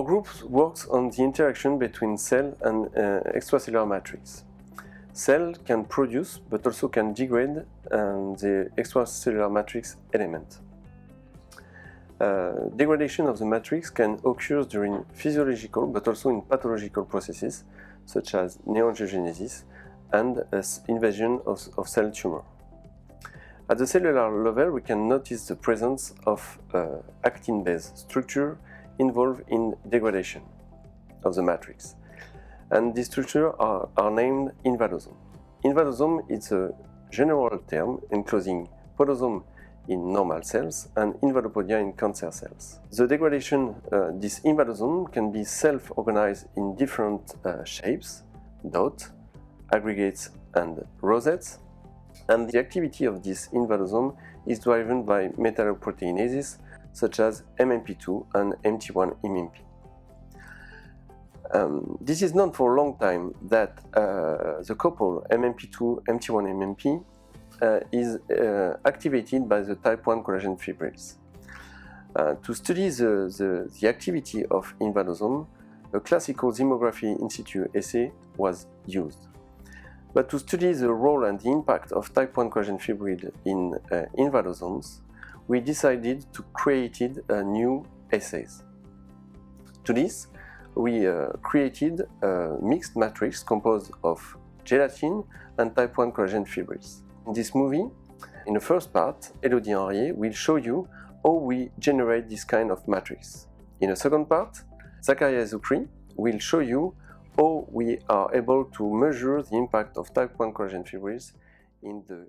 group works on the interaction between cell and extracellular matrix. Cell can produce but also can degrade the extracellular matrix element. Degradation of the matrix can occur during physiological but also in pathological processes such as neoangiogenesis and invasion of cell tumor. At the cellular level, we can notice the presence of actin-based structure involved in degradation of the matrix. And these structures are named invadosome. Invadosome is a general term enclosing podosome in normal cells and invadopodia in cancer cells. The degradation, this invadosome can be self-organized in different shapes, dots, aggregates and rosettes, and the activity of this invadosome is driven by metalloproteinases such as MMP2 and MT1-MMP. This is known for a long time that the couple MMP2-MT1-MMP is activated by the type 1 collagen fibrils. To study the activity of invadosome, a classical zymography in situ assay was used. But to study the role and the impact of type 1 collagen fibril in invadosomes, we decided to create new assays. To this, we created a mixed matrix composed of gelatin and type 1 collagen fibrils. In this movie, in the first part, Elodie and Henriet will show you how we generate this kind of matrix. In the second part, Zakaria and Ezzoukhry will show you how we are able to measure the impact of type 1 collagen fibrils in the